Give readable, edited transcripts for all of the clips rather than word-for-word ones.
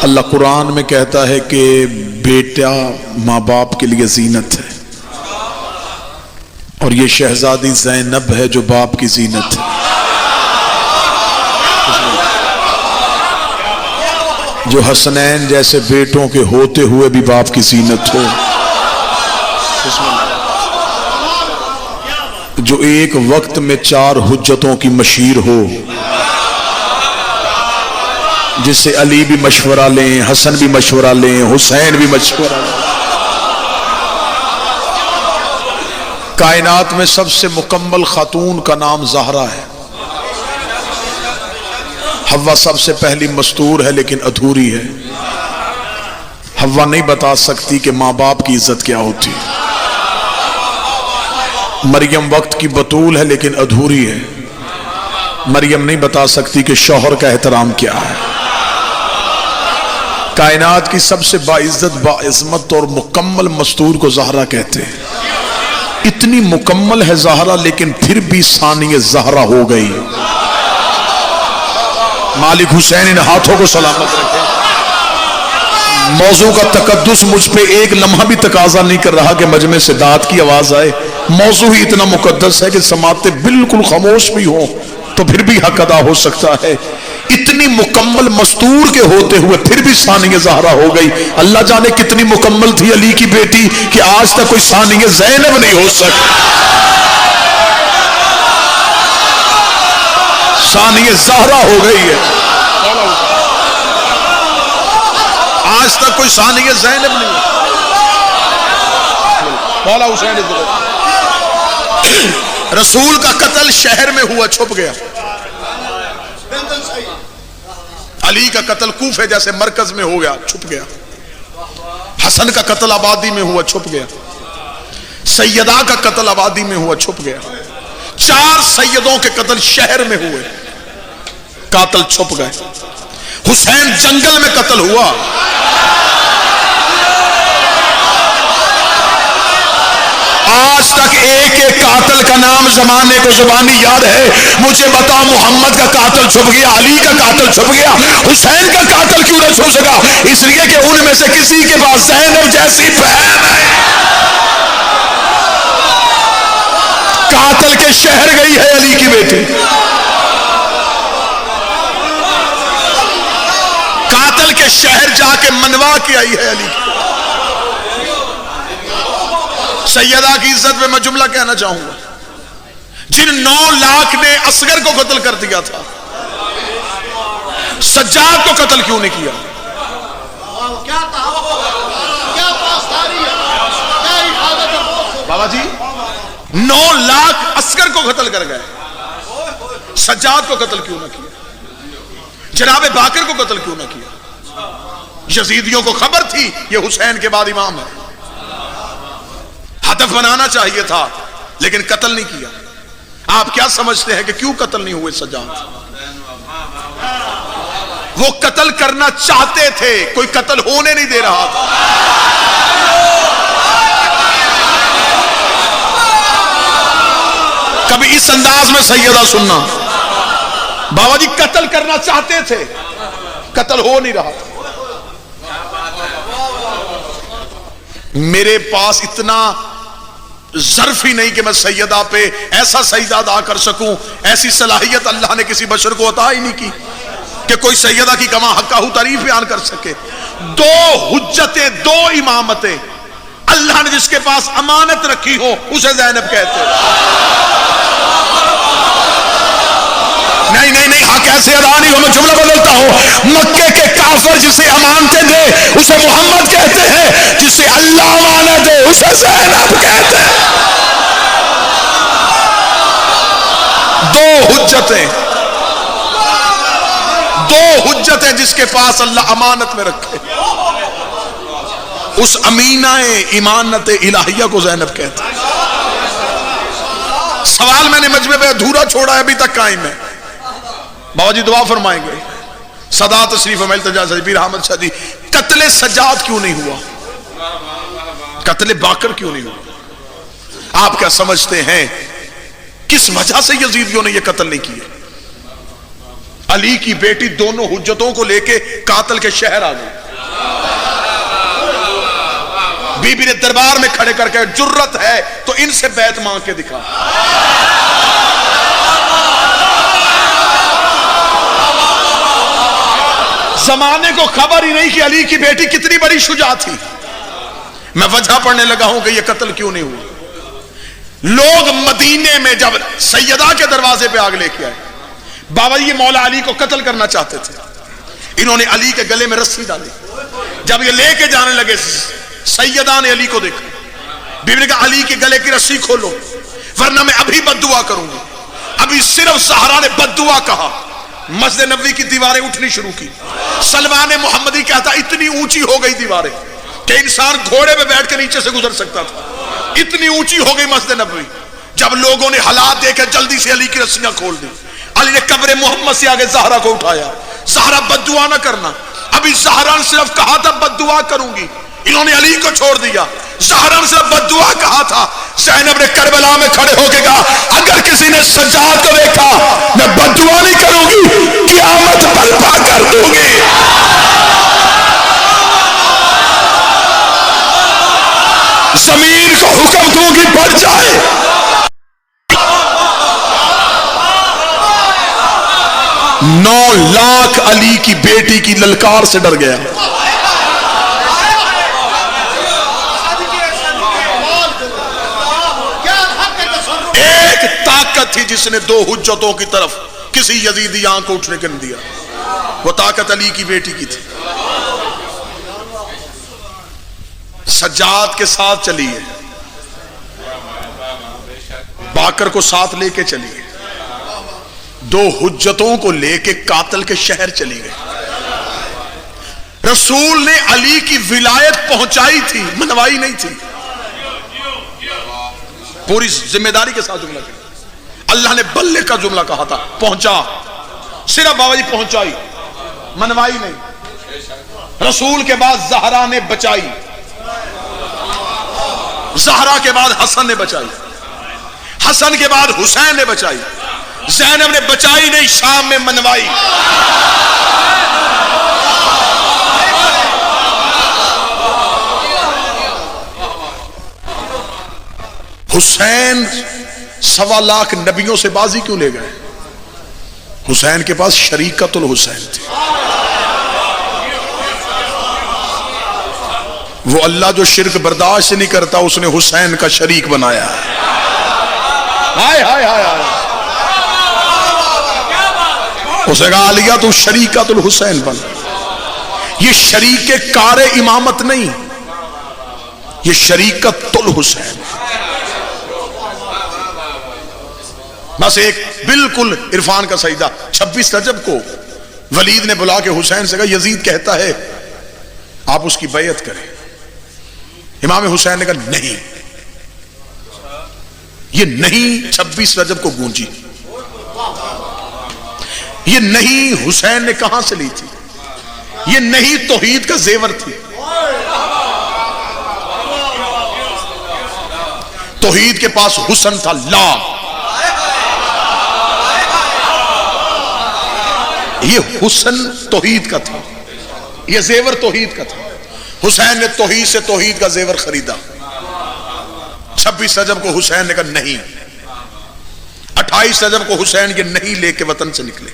اللہ قرآن میں کہتا ہے کہ بیٹا ماں باپ کے لیے زینت ہے، اور یہ شہزادی زینب ہے جو باپ کی زینت ہے، جو حسنین جیسے بیٹوں کے ہوتے ہوئے بھی باپ کی زینت ہو، جو ایک وقت میں 4 حجتوں کی مشیر ہو، جس سے علی بھی مشورہ لیں، حسن بھی مشورہ لیں، حسین بھی مشورہ لیں۔ کائنات میں سب سے مکمل خاتون کا نام زہرا ہے۔ حوا سب سے پہلی مستور ہے لیکن ادھوری ہے۔ حوا نہیں بتا سکتی کہ ماں باپ کی عزت کیا ہوتی ہے۔ مریم وقت کی بطول ہے لیکن ادھوری ہے۔ مریم نہیں بتا سکتی کہ شوہر کا احترام کیا ہے۔ کائنات کی سب سے باعزت، باعظمت اور مکمل مستور کو زہرا کہتے ہیں۔ اتنی مکمل ہے زہرا لیکن پھر بھی ثانی زہرا ہو گئی۔ مالک حسین ان ہاتھوں کو سلامت رکھے۔ موضوع کا تقدس مجھ پہ ایک لمحہ بھی تقاضا نہیں کر رہا کہ مجمع سے داد کی آواز آئے۔ موضوع ہی اتنا مقدس ہے کہ سماعتیں بالکل خاموش بھی ہوں تو پھر بھی حق ادا ہو سکتا ہے۔ اتنی مکمل مستور کے ہوتے ہوئے پھر بھی ثانی زہرا ہو گئی۔ اللہ جانے کتنی مکمل تھی علی کی بیٹی کہ آج تک کوئی ثانی زینب نہیں ہو سکتا۔ ثانی زہرا ہو گئی ہے، آج تک کوئی ثانی زینب نہیں ہے۔ مولا حسین رسول کا قتل شہر میں ہوا، چھپ گیا۔ علی کا قتل کوفے جیسے مرکز میں ہو گیا، چھپ گیا۔ حسن کا قتل آبادی میں ہوا، چھپ گیا۔ سیدہ کا قتل آبادی میں ہوا، چھپ گیا۔ 4 سیدوں کے قتل شہر میں ہوئے، قاتل چھپ گئے۔ حسین جنگل میں قتل ہوا۔ آج تک ایک ایک قاتل کا نام زمانے کو زبانی یاد ہے۔ مجھے بتا محمد کا قاتل چھپ گیا، علی کا قاتل چھپ گیا، حسین کا قاتل کیوں نہ چھپ سکا؟ اس لیے کہ ان میں سے کسی کے پاس زینب جیسی بہن ہے۔ قاتل کے شہر گئی ہے علی کی بیٹی، قاتل کے شہر جا کے منوا کے آئی ہے علی کی۔ سیدہ کی عزت پہ میں جملہ کہنا چاہوں گا، جن 9 لاکھ نے اصغر کو قتل کر دیا تھا، سجاد کو قتل کیوں نہیں کیا؟ بابا جی 9 لاکھ اصغر کو قتل کر گئے، سجاد کو قتل کیوں نہ کیا؟ جناب باقر کو قتل کیوں نہ کیا؟ یزیدیوں کو خبر تھی یہ حسین کے بعد امام ہے، ہدف بنانا چاہیے تھا لیکن قتل نہیں کیا۔ آپ کیا سمجھتے ہیں کہ کیوں قتل نہیں ہوئے سجاد؟ وہ قتل کرنا چاہتے تھے، کوئی قتل ہونے نہیں دے رہا تھا۔ کبھی اس انداز میں سیدہ سننا، بابا جی قتل کرنا چاہتے تھے، قتل ہو نہیں رہا تھا۔ میرے پاس اتنا ظرف ہی نہیں کہ میں سیدہ پہ ایسا سجدہ ادا کر سکوں، ایسی صلاحیت اللہ نے کسی بشر کو عطا ہی نہیں کی کہ کوئی سیدہ کی کما حقہ تعریف بیان کر سکے۔ 2 حجتیں، 2 امامتیں اللہ نے جس کے پاس امانت رکھی ہو اسے زینب کہتے ہیں۔ نہیں حق ایسے ادا نہیں ہو، میں جملہ بدلتا ہوں۔ مکے کے کافر جسے امانتیں دے اسے محمد کہتے ہیں، جسے اللہ امانت دے اسے زینب کہتے ہیں۔ 2 حجتیں جس کے پاس اللہ امانت میں رکھے، اس امینہ امانت الہیہ کو زینب کہتے ہیں۔ سوال میں نے مجمع پہ ادھورا چھوڑا ہے، ابھی تک قائم ہے۔ بابا جی دعا فرمائیں گے، صدا تشریف میں التجا سے پیر احمد شاہ جی، قتل سجاد کیوں نہیں ہوا؟ قتل باقر کیوں نہیں ہوا؟ آپ کیا سمجھتے ہیں کس وجہ سے یزیدیوں نے یہ قتل نہیں کیا؟ علی کی بیٹی دونوں حجتوں کو لے کے قاتل کے شہر آ گئی. بی بی نے دربار میں کھڑے کر کے جرت ہے تو ان سے بیعت مانگ کے دکھا. زمانے کو خبر ہی نہیں کہ علی کی بیٹی کتنی بڑی شجاع تھی. میں وجہ پڑھنے لگا ہوں کہ یہ قتل کیوں نہیں ہوا. لوگ مدینے میں جب سیدہ کے دروازے پہ آگ لے کے آئے, بابا یہ مولا علی کو قتل کرنا چاہتے تھے, انہوں نے علی کے گلے میں رسی ڈالی. جب یہ لے کے جانے لگے سیدہ نے علی کو دیکھا, بیوی نے کہا علی کے گلے کی رسی کھولو ورنہ میں ابھی بد دعا کروں گی. ابھی صرف زہرا نے بد دعا کہا, مسجد نبوی کی دیواریں اٹھنی شروع کی. سلمان محمدی کہتا اتنی اونچی ہو گئی دیواریں کہ انسان گھوڑے پہ بیٹھ کے نیچے سے گزر سکتا تھا, اتنی اونچی ہو گئی مسجد نبوی. جب لوگوں نے حالات دیکھے جلدی سے علی کی رسیاں کھول دی. علی نے قبر محمد سے آگے زہرا کو اٹھایا. زہرا بد دعا نہ کرنا, ابھی زہرا نے صرف کہا تھا بد دعا کروں گی, انہوں نے علی کو چھوڑ دیا. زہرا نے صرف بد دعا کہا تھا. زینب نے کربلا میں کھڑے ہو کے کہا اگر کسی نے سجاد کو دیکھا میں بد دعا نہیں کروں گی, قیامت برپا کر دوں گی. زمین کو حکم دوں گی بڑھ جائے. 9 لاکھ علی کی بیٹی کی للکار سے ڈر گیا. ایک طاقت تھی جس نے 2 حجتوں کی طرف کسی یزیدی آنکھ کو اٹھنے کے نہیں دیا, وہ طاقت علی کی بیٹی کی تھی. سجاد کے ساتھ چلی ہے, باکر کو ساتھ لے کے چلی ہے, 2 حجتوں کو لے کے قاتل کے شہر چلی گئی. رسول نے علی کی ولایت پہنچائی تھی, منوائی نہیں تھی. پوری ذمہ داری کے ساتھ جملہ کیا. اللہ نے بلے کا جملہ کہا تھا, پہنچا, صرف بابا جی پہنچائی, منوائی نہیں. رسول کے بعد زہرا نے بچائی, زہرا کے بعد حسن نے بچائی, حسن کے بعد حسین نے بچائی, زینب نے بچائی نہیں, شام میں منوائی. حسین 1.25 لاکھ نبیوں سے بازی کیوں لے گئے؟ حسین کے پاس شریکت الحسین تھی. وہ اللہ جو شرک برداشت نہیں کرتا اس نے حسین کا شریک بنایا. ہائے ہائے ہائے ہائے, اسے کہا علیہ تو شریکت الحسین بن. یہ شریک کار امامت نہیں, یہ شریکت الحسین. بس ایک بالکل عرفان کا سجدہ. 26 رجب کو ولید نے بلا کے حسین سے کہا یزید کہتا ہے آپ اس کی بیعت کریں. امام حسین نے کہا نہیں, یہ نہیں 26 رجب کو گونجی. یہ نہیں حسین نے کہاں سے لی تھی, یہ نہیں توحید کا زیور تھی. توحید کے پاس حسن تھا, لا. یہ حسن توحید کا تھا, یہ زیور توحید کا تھا. حسین نے توحید سے توحید کا زیور خریدا. 26 رجب کو حسین نے کہا نہیں. 28 رجب کو حسین کے نہیں لے کے وطن سے نکلے.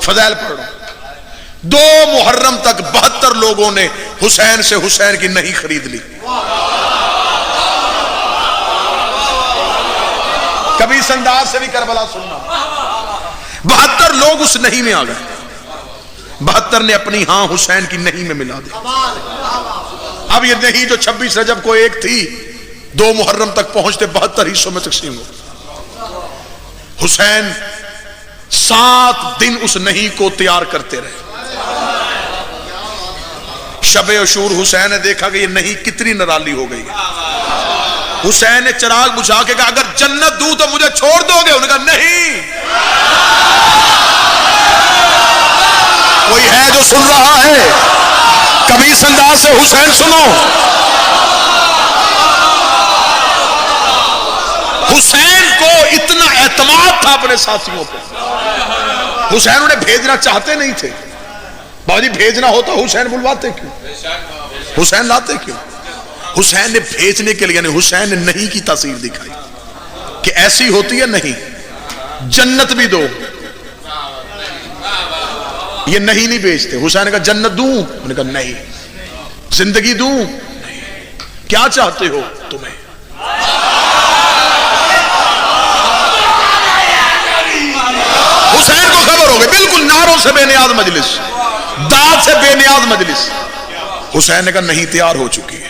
فضائل پڑھ رہا ہوں. 2 محرم تک 72 لوگوں نے حسین سے حسین کی نہیں خرید لی. کبھی اس انداز سے بھی کربلا سننا. 72 لوگ اس نہیں میں آ گئے. 72 نے اپنی ہاں حسین کی نہیں میں ملا دی. اب یہ نہیں جو 26 رجب کو ایک تھی 2 محرم تک پہنچتے 72 حصوں میں تقسیم ہو. حسین 7 دن اس نہیں کو تیار کرتے رہے. شب عاشور حسین نے دیکھا کہ یہ نہیں کتنی نرالی ہو گئی. حسین نے چراغ بجھا کے کہا اگر جنت دوں تو مجھے چھوڑ دو گے؟ انہوں نے کہا نہیں. کوئی ہے جو سن رہا ہے؟ کبھی اس انداز سے حسین سنو. حسین کو اتنا اعتماد تھا اپنے ساتھیوں پہ. حسین انہیں بھیجنا چاہتے نہیں تھے. بابا جی بھیجنا ہوتا حسین بلواتے کیوں, حسین لاتے کیوں؟ حسین نے بھیجنے کے لیے نہیں, حسین نے نہیں کی تاثیر دکھائی کہ ایسی ہوتی ہے نہیں, جنت بھی دو. یہ نہیں بیچتے. حسین نے کہا جنت دوں, انہوں نے کہا نہیں. زندگی دوں, کیا چاہتے ہو تمہیں؟ حسین کو خبر ہو گئی, بالکل نعروں سے بے نیاز مجلس, داد سے بے نیاز مجلس. حسین نے کہا نہیں, تیار ہو چکی ہے.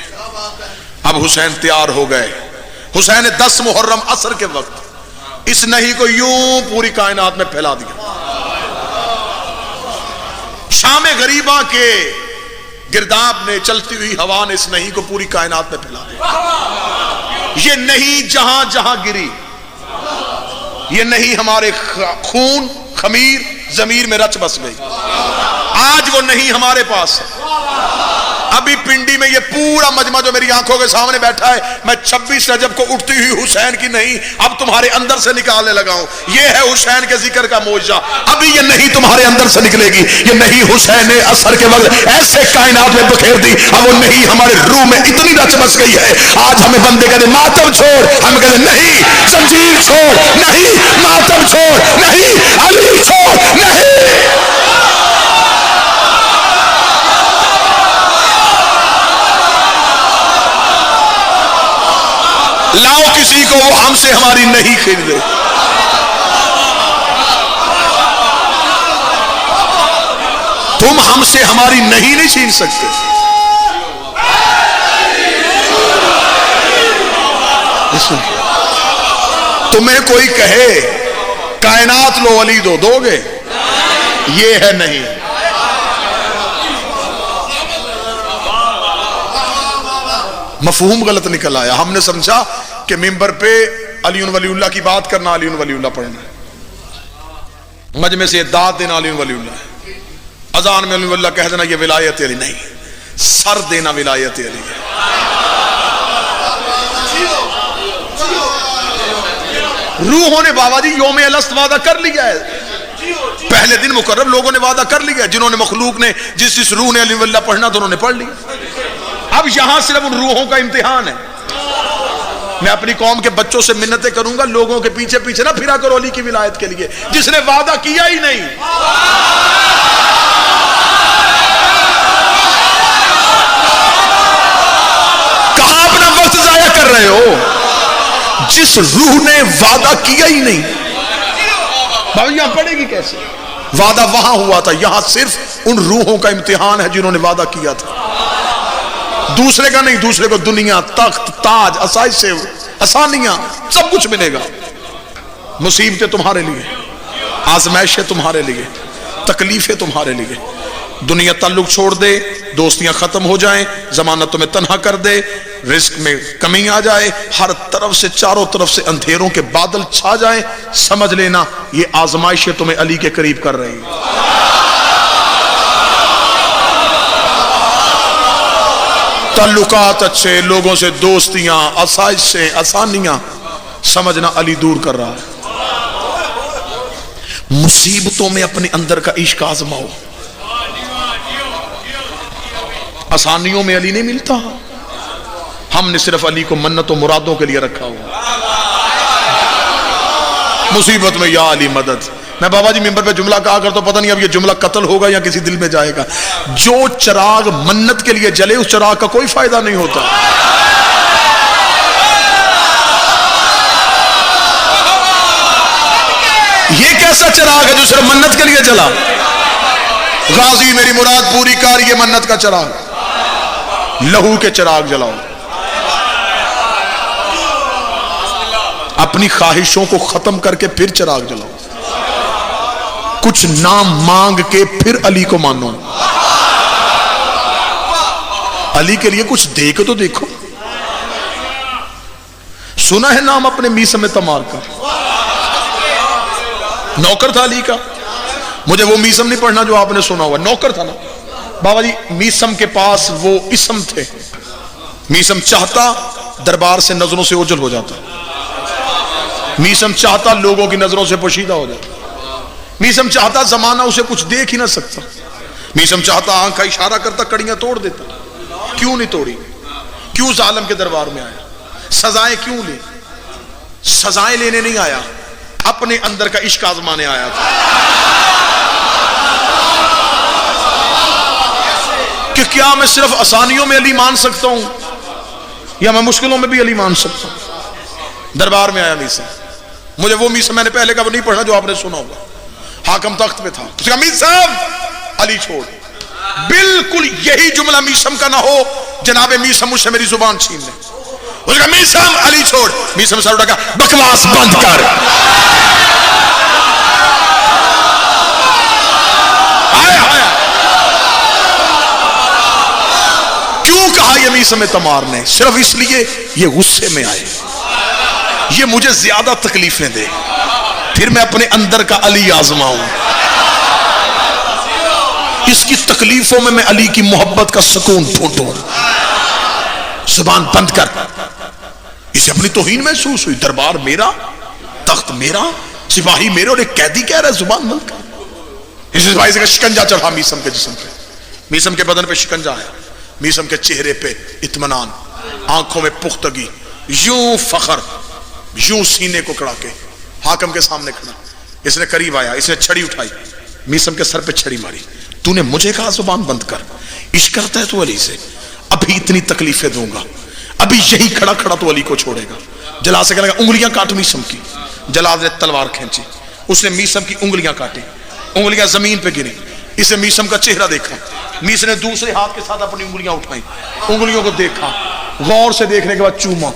اب حسین تیار ہو گئے. حسین نے 10 محرم عصر کے وقت اس نہیں کو یوں پوری کائنات میں پھیلا دیا. شام غریبہ کے گرداب نے, چلتی ہوئی ہوا نے اس نہیں کو پوری کائنات میں پھیلا دیا. یہ نہیں جہاں جہاں گری, یہ نہیں ہمارے خون خمیر ضمیر میں رچ بس گئی. آج وہ نہیں ہمارے پاس ہے. ابھی پنڈی میں یہ پورا مجمع جو میری آنکھوں کے سامنے بیٹھا ہے, میں 26 رجب کو اٹھتی ہوئی حسین کی نہیں اب تمہارے اندر سے نکالنے لگا ہوں. یہ ہے حسین کے ذکر کا معجزہ. ابھی یہ نہیں تمہارے اندر سے نکلے گی. یہ نہیں حسین نے عصر کے وقت ایسے کائنات میں بکھیر دی, اب وہ نہیں ہمارے روح میں اتنی رچ بس گئی ہے. آج ہمیں بندے کہتے ماتم چھوڑ, ہم کہتے نہیں زنجیر چھوڑ, نہیں ماتم چھوڑ, نہیں علی چھوڑ, نہیں. لاؤ کسی کو وہ ہم سے ہماری نہیں خریدے. تم ہم سے ہماری نہیں چھین سکتے. تمہیں کوئی کہے کائنات لو علی دو, دو گے؟ یہ ہے نہیں. مفہوم غلط نکل آیا. ہم نے سمجھا کہ ممبر پہ علی ولی اللہ کی بات کرنا, علی ولی اللہ پڑھنا ہے, مجمع سے داد دینا علی ولی اللہ ہے, اذان میں علی ولی اللہ کہہ دینا یہ ولایت علی نہیں, سر دینا ولایت علی ہے. روحوں نے بابا جی یوم الست وعدہ کر لیا ہے. پہلے دن مقرر لوگوں نے وعدہ کر لیا, جنہوں نے مخلوق نے جس روح نے علی ولی اللہ پڑھنا تو انہوں نے پڑھ لیا. اب یہاں صرف ان روحوں کا امتحان ہے. میں اپنی قوم کے بچوں سے منتیں کروں گا, لوگوں کے پیچھے پیچھے نہ پھرا کرو علی کی ولایت کے لیے جس نے وعدہ کیا ہی نہیں. کہاں اپنا وقت ضائع کر رہے ہو جس روح نے وعدہ کیا ہی نہیں. بھائی یہاں پڑے گی کیسے؟ وعدہ وہاں ہوا تھا, یہاں صرف ان روحوں کا امتحان ہے جنہوں نے وعدہ کیا تھا, دوسرے کا نہیں. دوسرے کو دنیا, تخت, تاج, آسائش سے آسانیاں سب کچھ ملے گا. مصیبتیں تمہارے لیے, آزمائشیں تمہارے لیے, تکلیفیں تمہارے لیے. دنیا تعلق چھوڑ دے, دوستیاں ختم ہو جائیں, زمانہ تمہیں تنہا کر دے, رزق میں کمی آ جائے, ہر طرف سے چاروں طرف سے اندھیروں کے بادل چھا جائیں, سمجھ لینا یہ آزمائشیں تمہیں علی کے قریب کر رہی ہیں. تعلقات اچھے, لوگوں سے دوستیاں, آسائشیں, آسانیاں, سمجھنا علی دور کر رہا ہے. مصیبتوں میں اپنے اندر کا عشق آزماؤ. آسانیوں میں علی نہیں ملتا. ہم نے صرف علی کو منت و مرادوں کے لیے رکھا ہوا. مصیبت میں یا علی مدد. میں بابا جی ممبر پہ جملہ کہا کرتا, پتہ نہیں اب یہ جملہ قتل ہوگا یا کسی دل میں جائے گا. جو چراغ منت کے لیے جلے اس چراغ کا کوئی فائدہ نہیں ہوتا. یہ کیسا چراغ ہے جو صرف منت کے لیے جلا؟ غازی میری مراد پوری کر, یہ منت کا چراغ. لہو کے چراغ جلاؤ, اپنی خواہشوں کو ختم کر کے پھر چراغ جلاؤ. کچھ نام مانگ کے پھر علی کو مانو. علی کے لیے کچھ دے کے تو دیکھو. سنا ہے نام اپنے میسم تمار کا, نوکر تھا علی کا. مجھے وہ میسم نہیں پڑھنا جو آپ نے سنا ہوا, نوکر تھا نا بابا جی. میسم کے پاس وہ اسم تھے. میسم چاہتا دربار سے نظروں سے اوجھل ہو جاتا, میسم چاہتا لوگوں کی نظروں سے پوشیدہ ہو جاتا. میسم چاہتا زمانہ اسے کچھ دیکھ ہی نہ سکتا، میسم چاہتا آنکھ کا اشارہ کرتا کڑیاں توڑ دیتا، کیوں نہیں توڑی؟ کیوں ظالم کے دربار میں آیا؟ سزائیں کیوں لی؟ سزائیں لینے نہیں آیا، اپنے اندر کا عشق آزمانے آیا تھا کہ کیا میں صرف آسانیوں میں علی مان سکتا ہوں یا میں مشکلوں میں بھی علی مان سکتا ہوں؟ دربار میں آیا میسم، مجھے وہ میسم میں نے پہلے کا نہیں پڑھا جو آپ نے سنا ہوگا، حاکم تخت پہ تھا، اس کا میسم علی چھوڑ، بالکل یہی جملہ میسم کا نہ ہو جناب میسم مجھ سے میری زبان چھین لے، اس کا میسم علی چھوڑ، میسم سر اٹھا کہا بکواس بند کر، آیا کیوں کہا یہ میسم تمار نے؟ صرف اس لیے یہ غصے میں آئے، یہ مجھے زیادہ تکلیفیں دے، پھر میں اپنے اندر کا علی آزماؤں، اس کی تکلیفوں میں علی کی محبت کا سکون ڈھونڈوں۔ زبان بند کر، اسے اپنی توہین محسوس ہوئی، دربار میرا، تخت میرا، سپاہی میرے، اور ایک قیدی کہہ رہا ہے زبان بند کر۔ اس سپاہی سے شکنجا چڑھا میسم کے جسم پہ، میسم کے بدن پہ شکنجا آیا، میسم کے چہرے پہ اطمینان، آنکھوں میں پختگی، یوں فخر، یوں سینے کو کڑا کے حاکم کے سامنے کھڑا، اس نے قریب آیا، اس نے چھڑی اٹھائی، میسم کے سر پہ چھڑی ماری، تو نے مجھے کہا زبان بند کر، عشق کرتا ہے تو علی سے، ابھی اتنی تکلیفیں دوں گا، ابھی یہی کھڑا کھڑا تو علی کو چھوڑے گا۔ جلال سے کہنے لگا انگلیاں کاٹ میسم کی، جلال نے تلوار کھینچی، اس نے میسم کی انگلیاں کاٹی، انگلیاں زمین پہ گری، اسے میسم کا چہرہ دیکھا، میسم نے دوسرے ہاتھ کے ساتھ اپنی انگلیاں اٹھائیں، انگلیوں کو دیکھا، غور سے دیکھنے کے بعد چوما،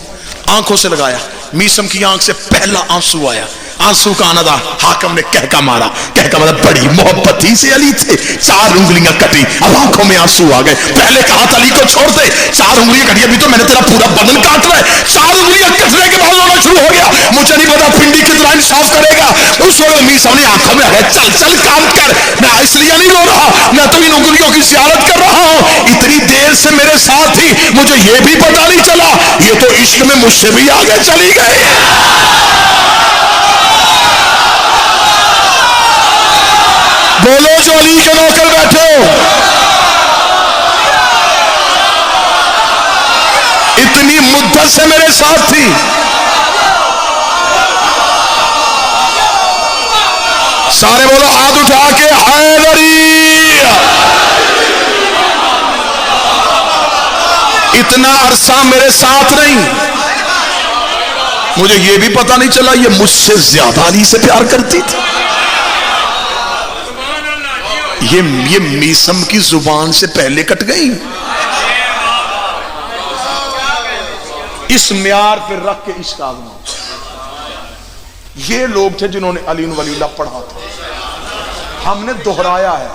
آنکھوں سے لگایا، میسم کی آنکھ سے پہلا آنسو آیا، آنسو کا آنا تھا، حاکم نے کہکا مارا، کہکا مارا، بڑی محبت ہی سے علی تھے، 4 انگلیاں کٹی، اب آنکھوں میں آنسو آ گئے، پہلے کہا تھا علی کو چھوڑ دے، 4 انگلیاں کٹی، ابھی تو میں نے تیرا پورا بدن کاٹ رہا ہے، 4 انگلیاں کٹنے کے بعد رونا شروع ہو گیا، مجھے نہیں پتا پنڈی کتنا انصاف کرے گا، اس وقت میسم نے آنکھوں میں آ گیا، چل چل کام کر، میں اس لیے نہیں رو رہا، میں تو ان انگلیوں کی زیارت کر رہا ہوں، اتنی دیر سے میرے ساتھ ہی مجھے یہ بھی پتا نہیں چلا، یہ تو عشق میں مجھ سے بھی آگے چلی گئی۔ بولو جو علی کے نوکر بیٹھے ہو، اتنی مدت سے میرے ساتھ تھی، سارے بولو ہاتھ اٹھا کے حیدری، اتنا عرصہ میرے ساتھ نہیں، مجھے یہ بھی پتا نہیں چلا یہ مجھ سے زیادہ علی سے پیار کرتی تھی۔ یہ میسم کی زبان سے پہلے کٹ گئی، اس معیار پہ رکھ کے عشق آزما۔ یہ لوگ تھے جنہوں نے علی ولی اللہ پڑھا تھا، ہم نے دہرایا ہے،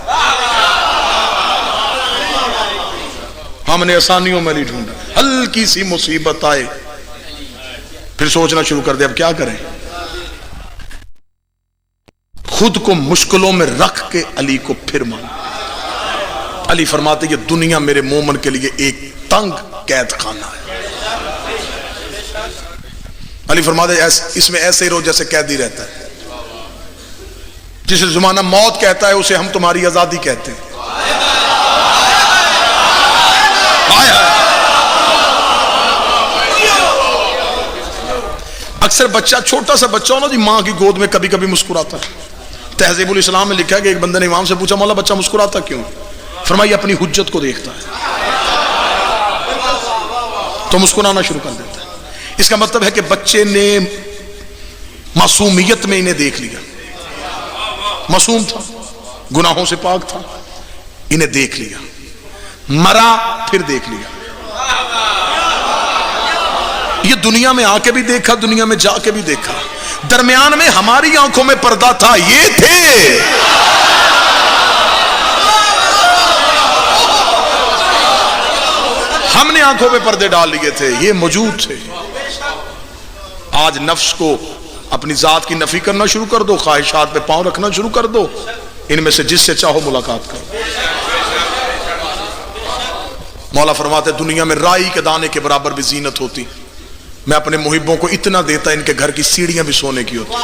ہم نے آسانیوں میں نہیں ڈھونڈا، ہلکی سی مصیبت آئے پھر سوچنا شروع کر دے اب کیا کریں، خود کو مشکلوں میں رکھ کے علی کو پھر مانا۔ علی فرماتے یہ دنیا میرے مومن کے لیے ایک تنگ قید خانہ ہے، علی فرماتے اس میں ایسے ہی رہو جیسے قیدی رہتا ہے، جسے زمانہ موت کہتا ہے اسے ہم تمہاری آزادی کہتے ہیں۔ اکثر بچہ، چھوٹا سا بچہ ہو نا جی، ماں کی گود میں کبھی کبھی مسکراتا ہے، تہذیب الاسلام میں لکھا ہے کہ ایک بندے نے امام سے پوچھا مولا بچہ مسکراتا کیوں؟ فرمایا اپنی حجت کو دیکھتا ہے تو مسکرانا شروع کر دیتا ہے۔ اس کا مطلب ہے کہ بچے نے معصومیت میں انہیں دیکھ لیا، معصوم تھا، گناہوں سے پاک تھا، انہیں دیکھ لیا، مرا پھر دیکھ لیا، یہ دنیا میں آ کے بھی دیکھا، دنیا میں جا کے بھی دیکھا، درمیان میں ہماری آنکھوں میں پردہ تھا، یہ تھے ہم نے آنکھوں پہ پردے ڈال لیے تھے، یہ موجود تھے۔ آج نفس کو اپنی ذات کی نفی کرنا شروع کر دو، خواہشات پہ پاؤں رکھنا شروع کر دو، ان میں سے جس سے چاہو ملاقات کرو۔ مولا فرماتے دنیا میں رائی کے دانے کے برابر بھی زینت ہوتی، میں اپنے محبوں کو اتنا دیتا ان کے گھر کی سیڑھیاں بھی سونے کی ہوتی۔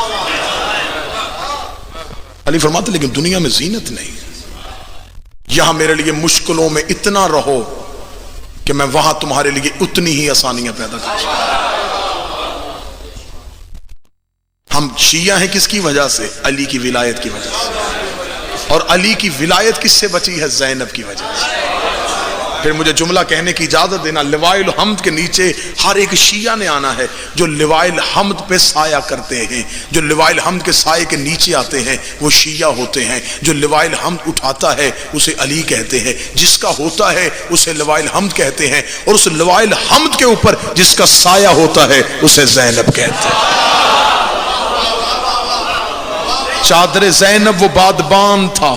علی فرماتے لیکن دنیا میں زینت نہیں، یہاں میرے لیے مشکلوں میں اتنا رہو کہ میں وہاں تمہارے لیے اتنی ہی آسانیاں پیدا کر سکوں۔ ہم شیعہ ہیں کس کی وجہ سے؟ علی کی ولایت کی وجہ سے، اور علی کی ولایت کس سے بچی ہے؟ زینب کی وجہ سے۔ پھر مجھے جملہ کہنے کی اجازت دینا، لوائے الحمد کے نیچے ہر ایک شیعہ نے آنا ہے جو لوائے الحمد پہ سایہ کرتے ہیں، جو لوائے الحمد کے سائے کے نیچے آتے ہیں وہ شیعہ ہوتے ہیں۔ جو لوائے الحمد اٹھاتا ہے اسے علی کہتے ہیں، جس کا ہوتا ہے اسے لوائے الحمد کہتے ہیں، اور اس لوائے الحمد کے اوپر جس کا سایہ ہوتا ہے اسے زینب کہتے ہیں۔ چادر زینب وہ بادبان تھا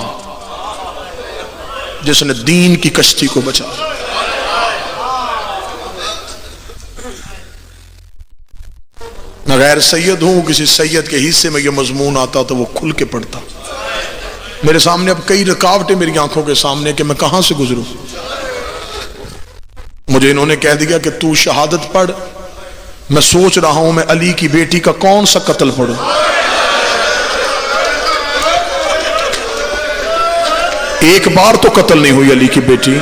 جس نے دین کی کشتی کو بچا۔ میں غیر سید ہوں، کسی سید کے حصے میں یہ مضمون آتا تو وہ کھل کے پڑھتا۔ میرے سامنے اب کئی رکاوٹیں میری آنکھوں کے سامنے کہ میں کہاں سے گزروں۔ مجھے انہوں نے کہہ دیا کہ تو شہادت پڑھ، میں سوچ رہا ہوں میں علی کی بیٹی کا کون سا قتل پڑھوں۔ ایک بار تو قتل نہیں ہوئی علی کی بیٹی،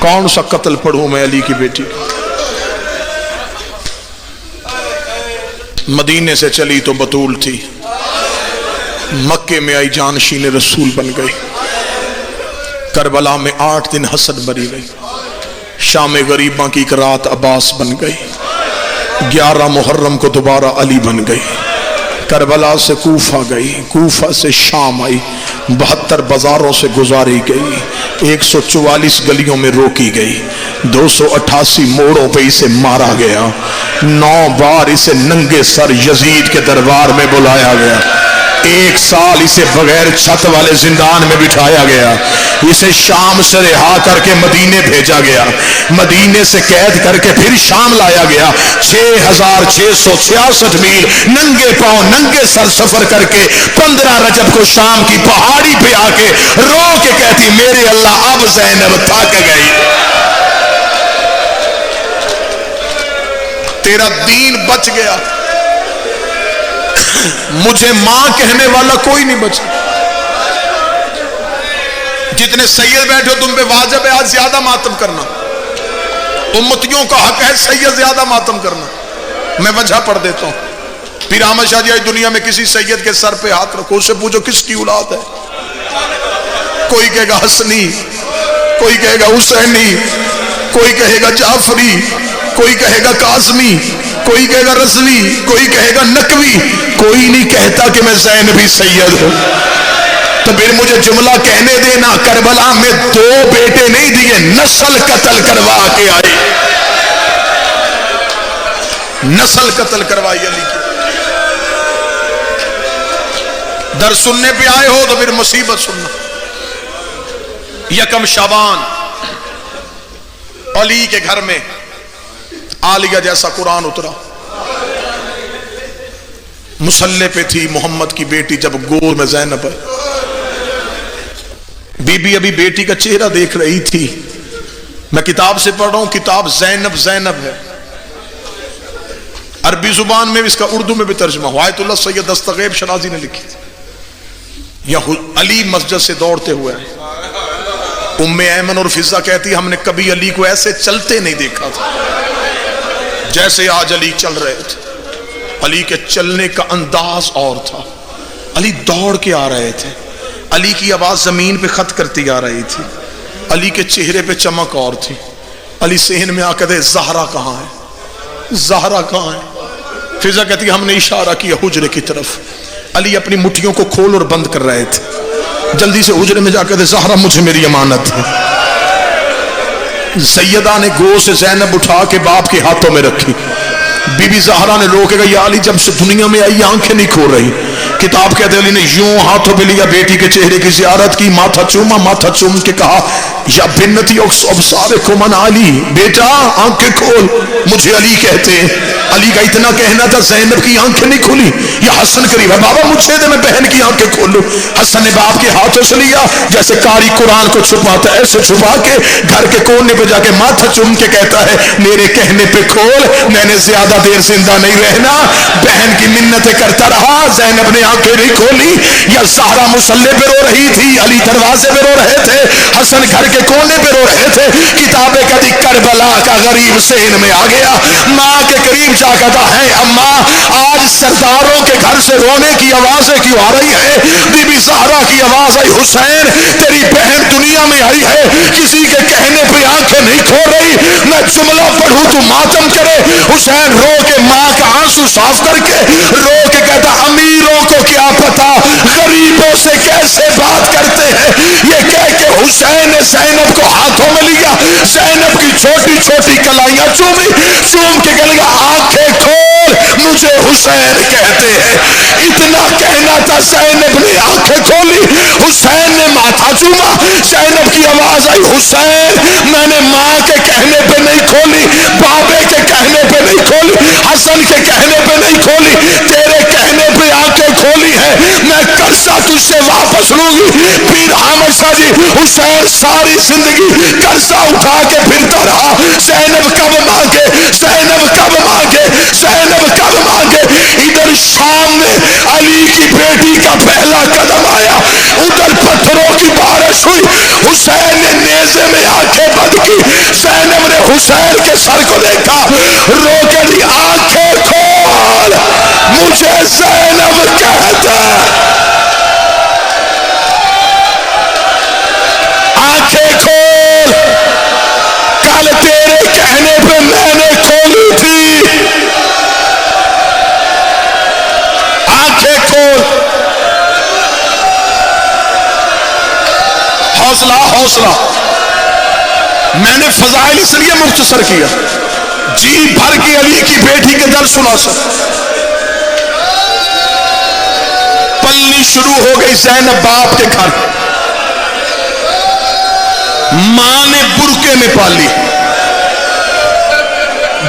کون سا قتل پڑھوں میں علی کی بیٹی۔ مدینے سے چلی تو بطول تھی، مکے میں آئی جانشین رسول بن گئی، کربلا میں 8 دن حسن بری گئی، شام غریباں کی ایک رات عباس بن گئی، 11 محرم کو دوبارہ علی بن گئی، کربلا سے کوفہ گئی، کوفہ سے شام آئی، 72 بازاروں سے گزاری گئی، 144 گلیوں میں روکی گئی، 288 موڑوں پہ اسے مارا گیا، 9 بار اسے ننگے سر یزید کے دربار میں بلایا گیا، 1 سال اسے بغیر چھت والے زندان میں بٹھایا گیا، اسے شام سے رہا کر کے مدینے بھیجا گیا، مدینے سے قید کر کے پھر شام لایا گیا، 6666 میل ننگے پاؤں ننگے سر سفر کر کے 15 رجب کو شام کی پہاڑی پہ آ کے رو کے کہتی میرے اللہ اب زینب تھک گئی، تیرا دین بچ گیا، مجھے ماں کہنے والا کوئی نہیں بچا۔ جتنے سید بیٹھے ہو تم پہ واجب ہے آج زیادہ ماتم کرنا، امتیوں کا حق ہے سید زیادہ ماتم کرنا۔ میں وجہ پڑھ دیتا ہوں، پیر احمد شاہ جی آج دنیا میں کسی سید کے سر پہ ہاتھ رکھو، اس سے پوچھو کس کی اولاد ہے، کوئی کہے گا حسنی، کوئی کہے گا حسینی، کوئی کہے گا جعفری، کوئی کہے گا قاسمی، کوئی کہے گا رضوی، کوئی کہے گا نقوی، کوئی نہیں کہتا کہ میں زینبی سید ہوں۔ تو پھر مجھے جملہ کہنے دینا، کربلا میں 2 بیٹے نہیں دیے، نسل قتل کروا کے آئی، نسل قتل کروائی علی کی۔ در سننے پہ آئے ہو تو پھر مصیبت سننا۔ 1 شعبان علی کے گھر میں عالیہ جیسا قرآن اترا، مصلی پہ تھی محمد کی بیٹی، جب گود میں زینب ہے، بی بی ابھی بیٹی کا چہرہ دیکھ رہی تھی۔ میں کتاب سے پڑھ رہا ہوں، کتاب زینب زینب ہے، عربی زبان میں بھی اس کا اردو میں بھی ترجمہ ہوا، آیت اللہ سید دستغیب شرازی نے لکھی تھی۔ یہ علی مسجد سے دوڑتے ہوئے ام ایمن اور فضہ کہتی ہم نے کبھی علی کو ایسے چلتے نہیں دیکھا تھا جیسے آج علی چل رہے تھے۔ علی کے چلنے کا انداز اور تھا، علی دوڑ کے آ رہے تھے، علی کی آواز زمین پہ خط کرتی آ رہی تھی، علی کے چہرے پہ چمک اور تھی۔ علی صحن میں آ کے دے زہرا کہاں ہے، زہرا کہاں ہے؟ فضہ کہتی ہم نے اشارہ کیا حجرے کی طرف، علی اپنی مٹھیوں کو کھول اور بند کر رہے تھے، جلدی سے حجرے میں جا کے دے زہرا مجھے میری امانت ہے۔ سیدہ نے گو سے زینب اٹھا کے باپ کے ہاتھوں میں رکھی، بی بی زہرا نے روکے گا یا علی جب سے دنیا میں آئی آنکھیں نہیں کھول رہی۔ کتاب کہتے علی نے یوں ہاتھوں پہ لیا، بیٹی کے چہرے کی زیارت کی، ماتھا چوما، ماتھا چوم کے کہا یا بنتی ابصارکم عن علی، بیٹا آنکھیں کھول مجھے علی کہتے ہیں۔ علی کا اتنا کہنا تھا، زینب کی آنکھیں نہیں کھلی، یا حسن قریب ہے، بابا مجھے دے میں بہن کی آنکھیں کھول لوں۔ حسن نے باپ کے ہاتھوں سے لیا، جیسے قاری قرآن کو چھپاتا ہے ایسے چھپا کے گھر کے کونے پہ جا کے ماتھا چوم کے کہتا ہے میرے کہنے پہ کھول، میں نے زیادہ دیر زندہ نہیں رہنا. بہن کی منتیں کرتا رہا. زینب نے آنکھیں نہیں کھولی. یا زہرا مصلے پہ رو رہی تھی, علی دروازے پہ رو رہے تھے, حسن گھر کے کونے پہ رو رہے تھے. کتابیں کہتی کربلا کا غریب ذہن میں آ گیا. ماں کے قریب جا کہتا ہے اماں آج سرداروں کے گھر سے رونے کی آوازیں کیوں آ رہی ہے؟ بی بی زہرا کی آواز آئی حسین تیری بہن دنیا میں آئی ہے, کسی کے کہنے پہ آنکھیں نہیں کھول رہی. میں جملہ پڑھوں تو ماتم کرے. حسین رو کے ماں کا آنسو صاف کر کے رو کے کہتا امیروں کو کیا پتا غریبوں سے کیسے بات کرتے ہیں. یہ کہہ کے حسین نے زینب کو ہاتھوں میں لیا, زینب کی چھوٹی چھوٹی کلائیاں چومی, چوم کے کہنے لگا آنکھیں کھول مجھے حسین کہتے ہیں. اتنا کہنا تھا, زینب نے آنکھیں کھولی, حسین نے ماتھا چوما. زینب کی آواز آئی حسین میں نے ماں کے کہنے پہ نہیں کھولی, بابے کے کہنے پہ نہیں کھولی, حسن کے کہنے پہ نہیں کھولی, تیرے کہنے پہ آنکھیں کھولی ہے. میں قرضہ تجھ سے واپس لوں گی. پیر حامد شاہ جی حسین ساری زندگی قرضہ اٹھا کے پھرتا رہا. زینب کب مانگے, زینب کب مانگے, زینب کب مانگے. ادھر شام میں علی کی بیٹی کا پہلا قدم آیا, ادھر پتھروں کی بارش ہوئی. حسین نے نیزے میں آنکھیں بند کی. زینب نے حسین کے سر کو دیکھا, رو کے دی آنکھیں کھول مجھے زینب کہتا. آنکھیں کھول, کل تیرے کہنے پہ میں نے کھولی تھی. آنکھیں کھول. حوصلہ حوصلہ. میں نے فضائل اس لیے مختصر کیا جی بھر کے علی کی بیٹی کے در سنا سکتا. پلنی شروع ہو گئی زینب باپ کے گھر. ماں نے برقعے میں پالی,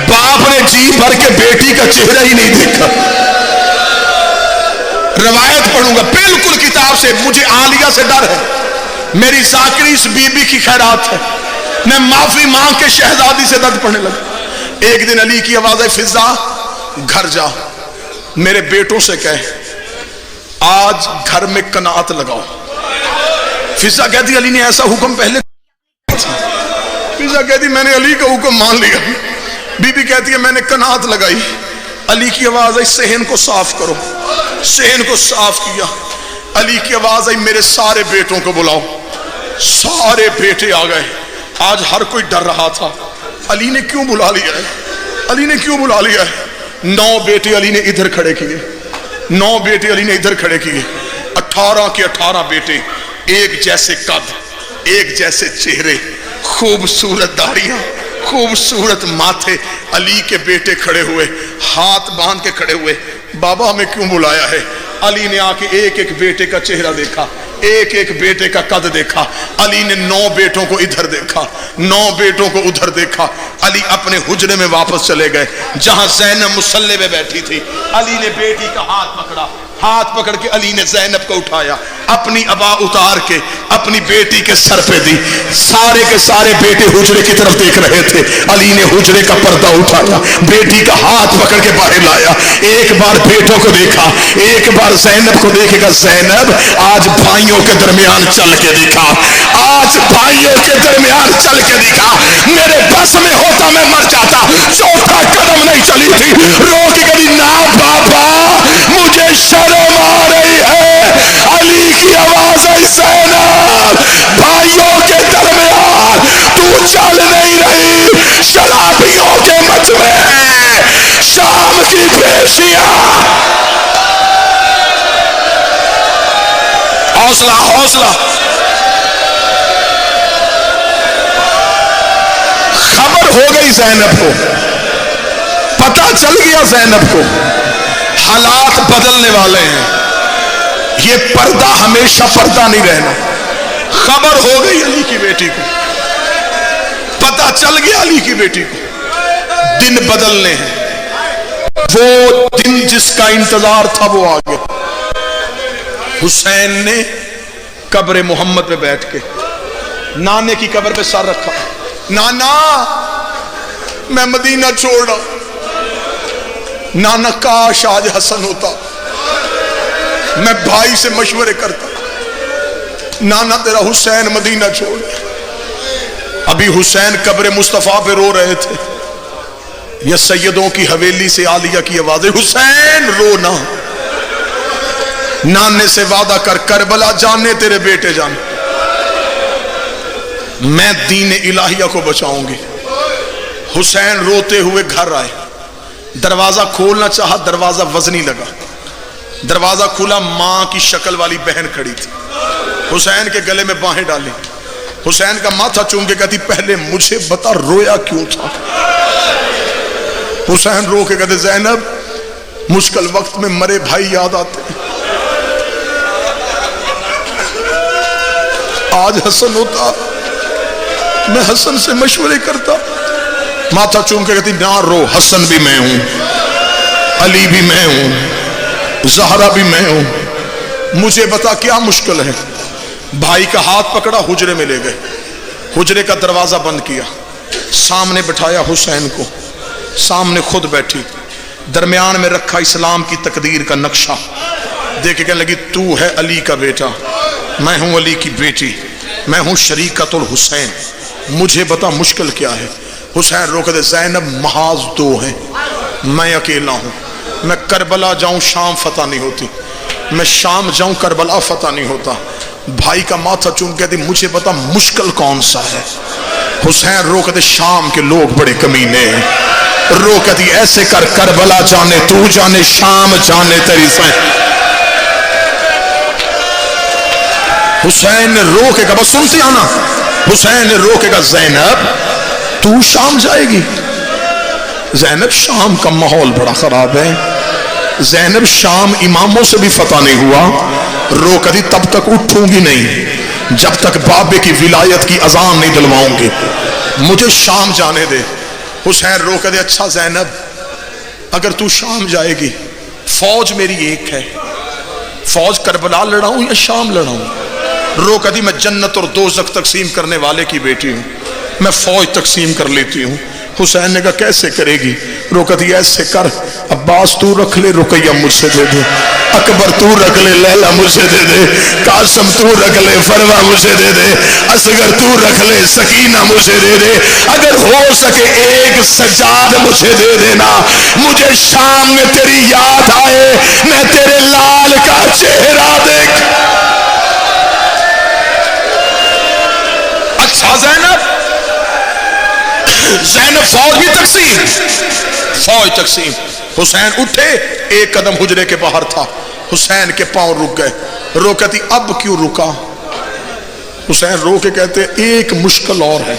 باپ نے جی بھر کے بیٹی کا چہرہ ہی نہیں دیکھا. روایت پڑھوں گا بالکل کتاب سے, مجھے عالیہ سے ڈر ہے, میری ذاکری اس بی بی کی خیرات ہے. میں معافی مانگ کے شہزادی سے درد پڑھنے لگا. ایک دن علی کی آواز ہے فضا گھر جا, میرے بیٹوں سے کہے آج گھر میں قناعت لگاؤ. فضا کہتی علی نے ایسا حکم پہلے, فضا کہتی میں نے علی کا حکم مان لیا. بی بی کہتی ہے میں نے قناعت لگائی. علی کی آواز آئی صحن کو صاف کرو. صحن کو صاف کیا. علی کی آواز آئی میرے سارے بیٹوں کو بلاؤ. سارے بیٹے آ گئے. آج ہر کوئی ڈر رہا تھا علی نے کیوں بلا لیا ہے, علی نے کیوں بلا لیا ہے. 9 بیٹے علی نے ادھر کھڑے کیے, 9 بیٹے علی نے ادھر کھڑے کیے. 18 کے 18 بیٹے, ایک جیسے قد, ایک جیسے چہرے, خوبصورت داڑیاں, خوبصورت ماتھے. علی کے بیٹے کھڑے ہوئے, ہاتھ باندھ کے کھڑے ہوئے. بابا ہمیں کیوں بلایا ہے؟ علی نے آ کے ایک ایک بیٹے کا چہرہ دیکھا, ایک ایک بیٹے کا قد دیکھا. علی نے 9 بیٹوں کو ادھر دیکھا, 9 بیٹوں کو ادھر دیکھا. علی اپنے حجرے میں واپس چلے گئے جہاں زینب مصلے پہ بیٹھی تھی. علی نے بیٹی کا ہاتھ پکڑا, ہاتھ پکڑ کے علی نے زینب کو اٹھایا, اپنی ابا اتار کے اپنی بیٹی کے سر پہ دی. سارے کے سارے بیٹے حجرے کی طرف دیکھ رہے تھے. علی نے حجرے کا پردہ اٹھایا, بیٹی کا ہاتھ پکڑ کے باہر لایا. ایک بار بیٹوں کو دیکھا, ایک بار زینب کو دیکھے گا. زینب آج بھائیوں کے درمیان چل کے دکھا, آج بھائیوں کے درمیان چل کے دکھا. میرے بس میں ہوتا میں مر جاتا. چوتھا قدم نہیں چلی تھی, رو کے کبھی نا بابا مجھے شرم آ رہی ہے. علی کی آواز آئی زینب بھائیوں کے درمیان تو چل نہیں رہی, شرابیوں کے مجمع شام کی پیشیاں. حوصلہ حوصلہ. خبر ہو گئی زینب کو, پتہ چل گیا زینب کو حالات بدلنے والے ہیں. یہ پردہ ہمیشہ پردہ نہیں رہنا. خبر ہو گئی علی کی بیٹی کو, پتہ چل گیا علی کی بیٹی کو دن بدلنے ہیں. وہ دن جس کا انتظار تھا وہ آ گیا. حسین نے قبر محمد پہ بیٹھ کے نانے کی قبر پہ سر رکھا. نانا میں مدینہ چھوڑ رہا, نانا کاش آج حسن ہوتا، میں بھائی سے مشورے کرتا، نانا تیرا حسین مدینہ چھوڑ۔ ابھی حسین قبر مصطفیٰ پہ رو رہے تھے، یہ سیدوں کی حویلی سے عالیہ کی آوازیں، حسین رونا، نانے سے وعدہ کر کربلا جانے تیرے بیٹے جانے، میں دین الہیہ کو بچاؤں گی۔ حسین روتے ہوئے گھر آئے، دروازہ کھولنا چاہا، دروازہ وزنی لگا، دروازہ کھولا، ماں کی شکل والی بہن کھڑی تھی، حسین کے گلے میں باہیں ڈالی، حسین کا ماتھا چوم کے کہتی پہلے مجھے بتا رویا کیوں تھا؟ حسین رو کے کہتے زینب مشکل وقت میں مرے بھائی یاد آتے، آج حسن ہوتا میں حسن سے مشورے کرتا۔ ماتھا چوم کے کہتی نہ رو، حسن بھی میں ہوں، علی بھی میں ہوں، زہرا بھی میں ہوں، مجھے بتا کیا مشکل ہے؟ بھائی کا ہاتھ پکڑا، حجرے میں لے گئے، حجرے کا دروازہ بند کیا، سامنے بٹھایا حسین کو، سامنے خود بیٹھی، درمیان میں رکھا اسلام کی تقدیر کا نقشہ، دیکھ کے کہنے لگی تو ہے علی کا بیٹا، میں ہوں علی کی بیٹی، میں ہوں شریکت الحسین، مجھے بتا مشکل کیا ہے؟ حسین رو کے دے زینب محاذ دو ہیں، میں اکیلا ہوں، میں کربلا جاؤں شام فتح نہیں ہوتی، میں شام جاؤں کربلا فتح نہیں ہوتا۔ بھائی کا ماتھا چوم کے دی مجھے بتا مشکل کون سا ہے؟ حسین رو کے دے شام کے لوگ بڑے کمینے ہیں، رو کے دی ایسے کر کربلا جانے تو جانے شام جانے تیری سائن۔ حسین نے رو کے کہا بس سنتے آنا، حسین نے رو کے کہا زینب تو شام جائے گی؟ زینب شام کا ماحول بڑا خراب ہے، زینب شام اماموں سے بھی فتح نہیں ہوا، رو کری تب تک اٹھوں گی نہیں جب تک بابے کی ولایت کی اذان نہیں دلواؤں گی، مجھے شام جانے دے۔ حسین رو کر دے اچھا زینب اگر تو شام جائے گی، فوج میری ایک ہے، فوج کربلا لڑاؤں یا شام لڑاؤں؟ رو کر دی میں جنت اور دوزخ تقسیم کرنے والے کی بیٹی ہوں، میں فوج تقسیم کر لیتی ہوں۔ حسین نے کہا کیسے کرے گی؟ رو کہتی ایسے کر، عباس تو رکھ لے رقیہ مجھ سے دے دے، اکبر تو رکھ لے لیلا مجھ سے دے دے، قاسم تو رکھ لے فروا مجھ سے دے دے، اصغر تو رکھ لے سکینہ مجھ سے دے دے، اگر ہو سکے ایک سجاد مجھے دے دینا، مجھے شام میں تیری یاد آئے، میں تیرے لال کا چہرہ دیکھ۔ اچھا زینب فوج بھی تقسیم، فوج تقسیم۔ حسین اٹھے، ایک قدم حجرے کے باہر تھا، حسین کے پاؤں رک گئے، رو کہتی اب کیوں رکا؟ حسین رو کے کہتے ایک مشکل اور ہے،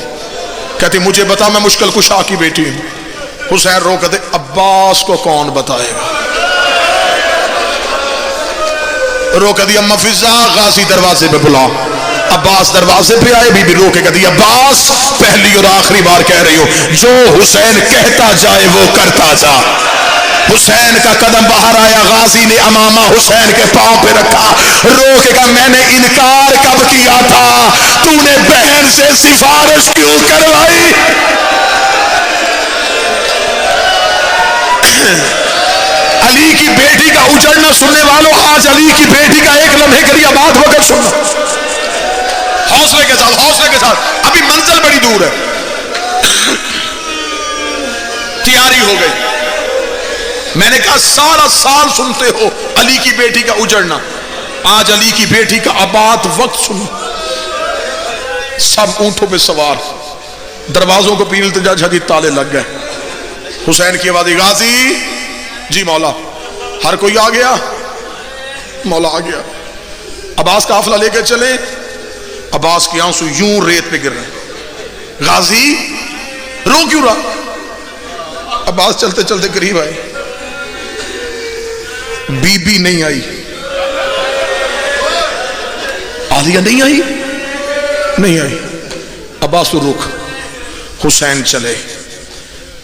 کہتی مجھے بتا میں مشکل کشا کی بیٹی ہوں۔ حسین رو کہتے عباس کو کون بتائے گا؟ رو کہتی اما فضا غازی دروازے پہ بلا، عباس دروازے پہ آئے، بی بی رو کے کہتی عباس پہلی اور آخری بار کہہ رہی ہو جو حسین کہتا جائے وہ کرتا جا۔ حسین کا قدم باہر آیا، غازی نے امامہ حسین کے پاؤں پہ رکھا، رو کے کہا میں نے انکار کب کیا تھا، تو نے بہن سے سفارش کیوں کروائی؟ علی کی بیٹی کا اجڑنا سننے والوں آج علی کی بیٹی کا ایک لمحے کے لیے آباد ہو کر سننا، حوصلے کے ساتھ، حوصلے کے ساتھ، ابھی منزل بڑی دور ہے، تیاری ہو گئی۔ میں نے کہا سارا سال سنتے ہو علی کی بیٹی کا اجڑنا، آج علی کی بیٹی کا آباد وقت سنو۔ سب اونٹوں پہ سوار، دروازوں کو پیر التجا جھگی تالے لگ گئے، حسین کی آواز غازی جی مولا، ہر کوئی آ گیا؟ مولا آ گیا۔ عباس کا قافلہ لے کے چلے، عباس کی آنسو یوں ریت پہ گر رہے، غازی رو کیوں رہا؟ عباس چلتے چلتے قریب آئے، بی بی نہیں آئی، عالیہ نہیں آئی، نہیں آئی، عباس تو رک۔ حسین چلے،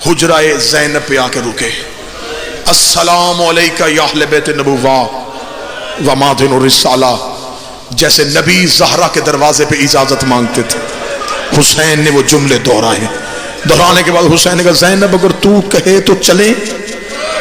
حجرہ زینب پہ آ کے رکے، السلام علیکہ یا اہل بیت نبوہ و مادن الرسالہ، جیسے نبی زہرا کے دروازے پہ اجازت مانگتے تھے۔ حسین نے وہ جملے دہرائے، دہرانے کے بعد حسین نے کہا زینب اگر تو کہے تو چلیں؟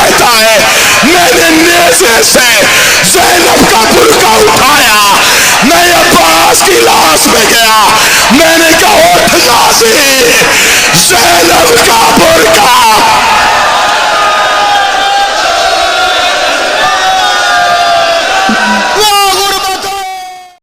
کہتا ہے میں نے نیزے سے زینب کا برقع اٹھایا، میں عباس کی لاش میں گیا، میں نے کہا اٹھ غازی، زینب کا